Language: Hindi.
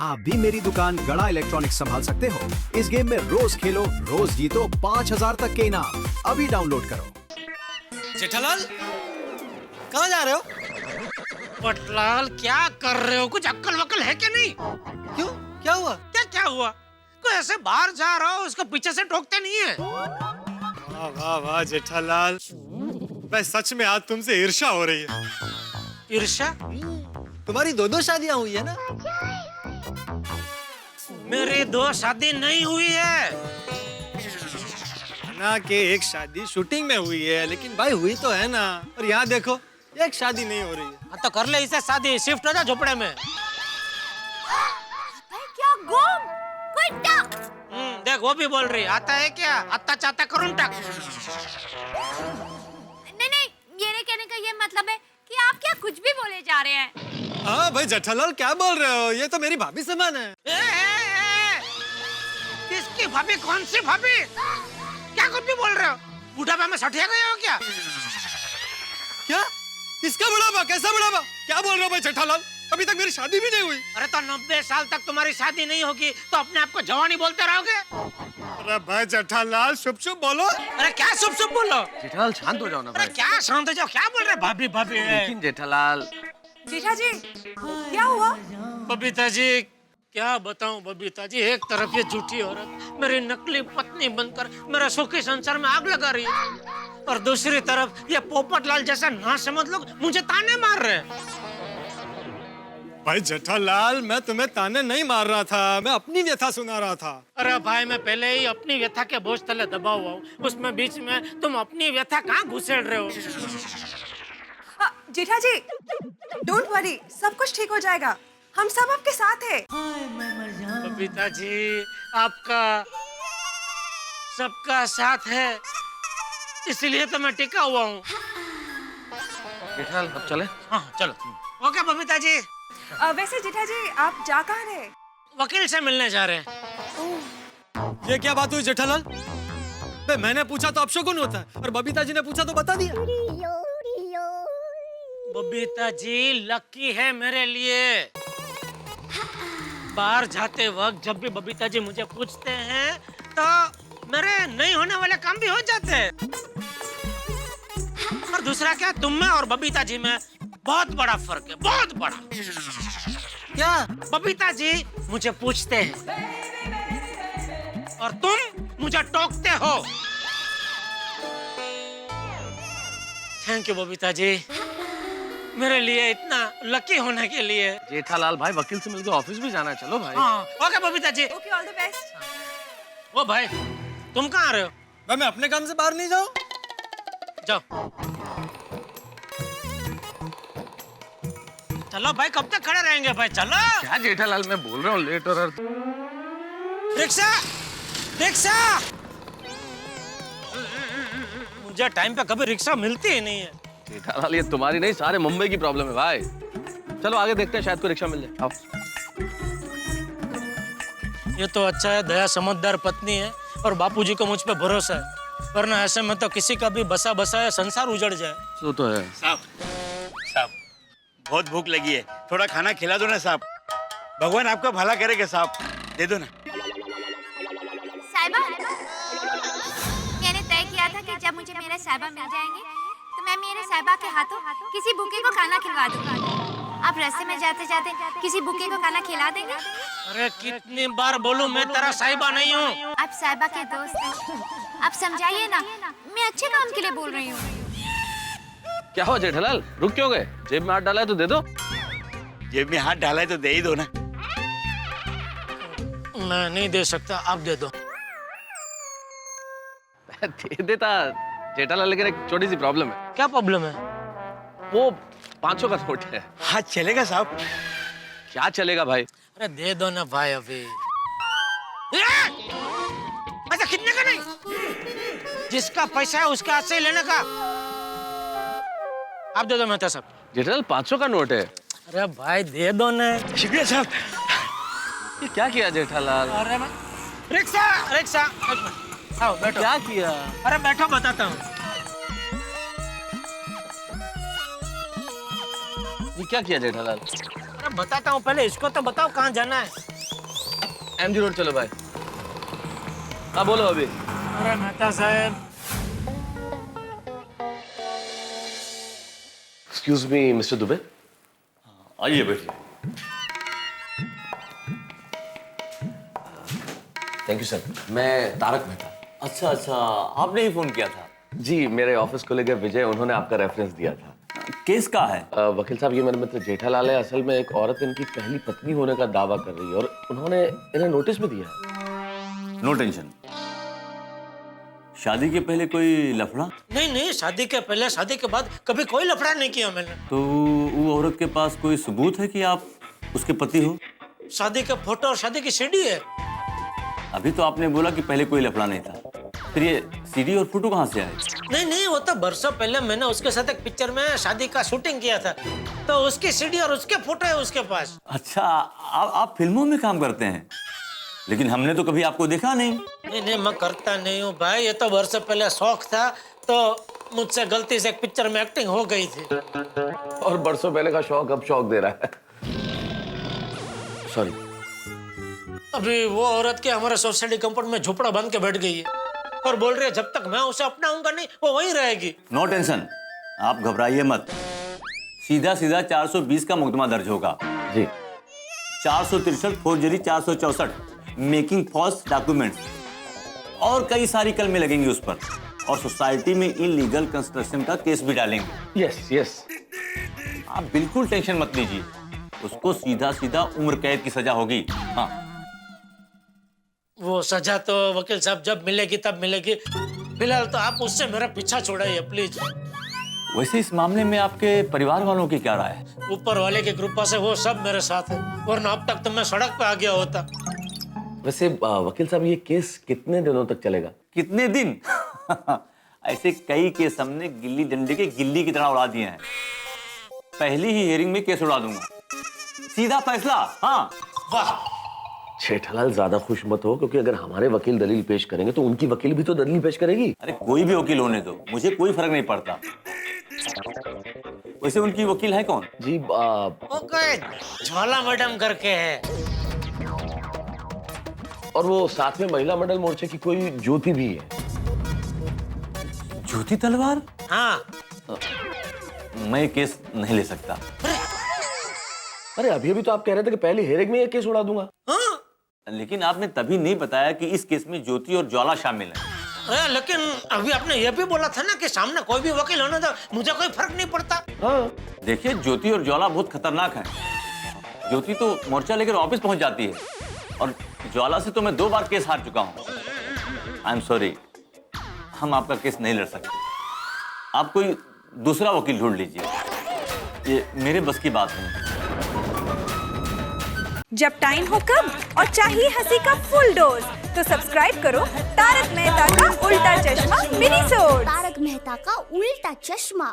आप भी मेरी दुकान गड़ा इलेक्ट्रॉनिक्स संभाल सकते हो। इस गेम में रोज खेलो, रोज जीतो 5000 तक के इनाम। अभी डाउनलोड करो। जेठालाल, कहाँ जा रहे हो? पटलाल, क्या कर रहे हो? कुछ अक्ल वक्ल है कि नहीं? क्यों? क्या हुआ? क्या हुआ? कोई ऐसे बाहर जा रहा हो, उसको पीछे से टोकते नहीं है। वाह वाह वाह जेठालाल, मैं सच में आज तुमसे ईर्ष्या हो रही है। ईर्ष्या? तुम्हारी दो शादियां हुई है ना? मेरी 2 शादी नहीं हुई है। ना कि एक शादी शूटिंग में हुई है, लेकिन भाई हुई तो है ना। और यहाँ देखो, एक शादी नहीं हो रही है। हाँ तो कर ले इसे शादी, शिफ्ट हो जा झोपड़े में। क्या गुम? कोई टक? देख वो भी बोल रही, आता है क्या? आता चाहता करूँ टक। नहीं, मेरे कहने का ये मतलब है कि आप क्या कुछ भी बोले जा रहे हैं। हाँ भाई जेठालाल, क्या बोल रहे हो? ये तो मेरी भाभी समान है। किसकी भाभी? कौन सी भाभी? क्या कुछ भी बोल रहे हो? बुढ़ापा में सठिया गए हो क्या? क्या? किसका बुढ़ापा? कैसा बुढ़ापा? क्या बोल रहे हो भाई जेठालाल? अभी तक मेरी शादी भी नहीं हुई। अरे तो 90 साल तक तुम्हारी शादी नहीं होगी तो अपने आप को जवानी बोलते रहोगे? अरे भाई जेठालाल, शुभ शुभ बोलो। अरे क्या शुभ शुभ बोलो? जेठालाल शांत हो जाओ ना अरे भाई। क्या शांत हो जाओ? क्या बोल रहे भाभी भाभी? लेकिन जेठालाल, जेठा जी, क्या हुआ? बबीता जी, क्या बताऊं बबीता जी, एक तरफ ये झूठी औरत मेरी नकली पत्नी बनकर मेरे सुखी संसार में आग लगा रही है, और दूसरी तरफ ये पोपटलाल जैसा नासमझ लोग मुझे ताने मार रहे हैं। भाई जेठालाल, मैं तुम्हें ताने नहीं मार रहा था, मैं अपनी व्यथा सुना रहा था। अरे भाई, मैं पहले ही अपनी व्यथा के बोझ तले दबा हुआ हूँ, उसमें बीच में तुम अपनी व्यथा कहाँ घुसेड़ रहे हो? जेठा जी, डोंट वरी, सब कुछ ठीक हो जाएगा। हम सब आपके साथ हैं। बबीता जी, आपका सबका साथ है, इसीलिए तो मैं टिका हुआ हूँ। जेठालाल अब चले? हाँ चलो। ओके बबीता जी। वैसे जेठा जी, आप जा कहाँ रहे? वकील से मिलने जा रहे हैं। ये क्या बात हुई जेठालाल? मैंने पूछा तो अपशकुन होता है, और बबीता जी ने पूछा तो बता दिया। बबीता जी लकी है मेरे लिए। बाहर जाते वक्त जब भी बबीता जी मुझे पूछते हैं तो मेरे नहीं होने वाले काम भी हो जाते हैं। और दूसरा क्या, तुम में और बबीता जी में बहुत बड़ा फर्क है, बहुत बड़ा। क्या? बबीता जी मुझे पूछते हैं और तुम मुझे टोकते हो। थैंक यू बबीता जी, मेरे लिए इतना लकी होने के लिए। जेठालाल भाई, वकील से मिलकर ऑफिस भी जाना है, चलो भाई। हाँ okay Babita ji. Okay, all the best. ओ भाई, तुम कहाँ आ रहे हो? मैं अपने काम से बाहर नहीं जाऊँ? जाओ। चलो भाई, कब तक खड़े रहेंगे भाई? चलो। क्या जेठालाल, मैं बोल रहा हूँ लेट हो रहा। Rickshaw, rickshaw. मुझे टाइम पे कभी रिक्शा मिलती ही नहीं है। जेठालाल, ये तुम्हारी नहीं, सारे मुंबई की प्रॉब्लम है भाई। चलो आगे देखते हैं, शायद कोई रिक्शा मिल जाए। आओ। ये तो अच्छा है, दया समझदार पत्नी है और बापूजी को मुझ पे भरोसा है, वरना ऐसे में तो किसी का भी बसा बसाया संसार उजड़ जाए। वो तो है। साहब, साहब, बहुत भूख लगी है, थोड़ा खाना खिला दो ना साहब। भगवान आपका भला करेगा साहब, दे दो ना। साहिबा, मैंने तय किया था कि जब मुझे मेरे साहिबा मिल जाएंगे तो मैं मेरे साहिबा के हाथों किसी भूखे को खाना खिलवा दूंगा। आप रास्ते में जाते जाते किसी भूखे को खाना खिला देंगे? अरे कितनी बार बोलूं, मैं तेरा साहिबा नहीं हूँ। आप साहिबा के दोस्त हैं, आप समझाइए ना, मैं अच्छे काम के लिए बोल रही हूँ। क्या हुआ जेठालाल, रुक क्यों गए? जेब में हाथ डाला है तो दे दो। जेब में हाथ डाला है तो दे ही दो ना। मैं नहीं दे सकता, आप दे दो। दे देता जेठालाल, लेकिन एक छोटी सी प्रॉब्लम है। क्या प्रॉब्लम है? वो 500 का नोट है। हाथ चलेगा साहब? क्या चलेगा भाई? अरे दे दो ना भाई अभी। अच्छा कितने का? नहीं, जिसका पैसा है उसका हाथ से लेने का। आप दे दो मेहता साहब। जेठालाल 500 का नोट है। अरे भाई दे दो ना। शुक्रिया साहब। ये क्या किया जेठालाल? अरे मैं रिक्शा, रिक्शा, आओ बैठो। क्या किया? अरे बैठो, बताता हूँ। ये क्या किया जेठालाल? अरे बताता हूँ, पहले इसको तो बताओ कहाँ जाना है। MG रोड चलो भाई। हाँ बोलो अभी। अरे मेहता साहब। Excuse me mister Dubey. आइए बैठिए। Thank you sir. मैं तारक मेहता। अच्छा अच्छा, आपने ही फोन किया था। जी, मेरे ऑफिस कोलीग विजय, उन्होंने आपका रेफरेंस दिया था। केस का है? वकील साहब, ये मेरे मित्र जेठालाल है। असल में एक औरत इनकी पहली पत्नी होने का दावा कर रही है और उन्होंने इन्हें नोटिस भी दिया है। No tension. शादी के पहले कोई लफड़ा? नहीं नहीं, शादी के पहले शादी के बाद कभी कोई लफड़ा नहीं किया मैंने। तो वो औरत के पास कोई सबूत है कि आप उसके पति हो? शादी का फोटो और शादी की सीडी है। अभी तो आपने बोला कि पहले कोई लफड़ा नहीं था, फिर ये सीडी और फोटो कहाँ से आए? नहीं नहीं, वो तो बरसों पहले मैंने उसके साथ एक पिक्चर में शादी का शूटिंग किया था, तो उसकी सीडी और उसके फोटो है उसके पास। अच्छा, आप फिल्मों में काम करते हैं, लेकिन हमने तो कभी आपको देखा नहीं। नहीं नहीं, मैं करता नहीं हूँ भाई, ये तो बरसों पहले शौक था, तो मुझसे गलती से एक पिक्चर में एक्टिंग हो गई थी। और बरसों पहले का शौक अब शौक दे रहा है। सॉरी। अभी वो औरत के हमारे सोसाइटी कंपाउंड में झोपड़ा बांध के बैठ गई है और बोल रही है जब तक मैं उसे अपनाऊंगा नहीं वो वहीं रहेगी। नो टेंशन, आप घबराइए मत। सीधा सीधा 420 का मुकदमा दर्ज होगा जी। 463 फोर्जरी, 464 मेकिंग फॉल्स डॉक्यूमेंट्स और कई सारी कलमें लगेंगी उस पर, और सोसाइटी में इलीगल कंस्ट्रक्शन का केस भी डालेंगे। Yes yes. आप बिल्कुल टेंशन मत लीजिए, उसको सीधा सीधा उम्र कैद की सजा होगी। हाँ, वो सजा तो वकील साहब जब मिलेगी तब मिलेगी, फिलहाल तो आप उससे मेरा पीछा छोड़ाइए प्लीज। वैसे इस मामले में आपके परिवार वालों की क्या राय है? ऊपर वाले की कृपा से वो सब मेरे साथ है, वरना अब तक तो मैं सड़क पे आ गया होता। वैसे वकील साहब, ये केस कितने दिनों तक चलेगा? कितने दिन? ऐसे कई केस हमने गिल्ली डंडे के गिल्ली की तरह उड़ा दिए हैं। पहली ही हियरिंग में केस उड़ा दूंगा, सीधा फैसला। हाँ। वाह, जेठालाल ज्यादा खुश मत हो, क्योंकि अगर हमारे वकील दलील पेश करेंगे तो उनकी वकील भी तो दलील पेश करेगी। अरे कोई भी वकील होने दो, मुझे कोई फर्क नहीं पड़ता। वैसे उनकी वकील है कौन? जी वो कोई ज्वाला मैडम करके है, और वो साथ में महिला मंडल मोर्चे की कोई ज्योति भी है। ज्योति तलवार? हाँ। मैं केस नहीं ले सकता। अरे अभी अभी तो आप कह रहे थे कि पहली हेयरिंग में ये केस उड़ा दूंगा। हाँ? लेकिन आपने तभी नहीं बताया कि इस केस में ज्योति और ज्वाला शामिल है। अरे लेकिन अभी आपने ये भी बोला था ना कि सामने कोई भी वकील होने दो, मुझे कोई फर्क नहीं पड़ता। हाँ। देखिए, ज्योति और ज्वाला बहुत खतरनाक है। ज्योति तो मोर्चा लेकर वापस पहुंच जाती है, और ज्वाला से तो मैं 2 बार केस हार चुका हूं। आई एम सॉरी, हम आपका केस नहीं लड़ सकते। आप कोई दूसरा वकील ढूंढ लीजिए, ये मेरे बस की बात नहीं। जब टाइम हो कम और चाहिए हंसी का फुल डोज, तो सब्सक्राइब करो तारक मेहता का उल्टा चश्मा मिनी सोड। तारक मेहता का उल्टा चश्मा।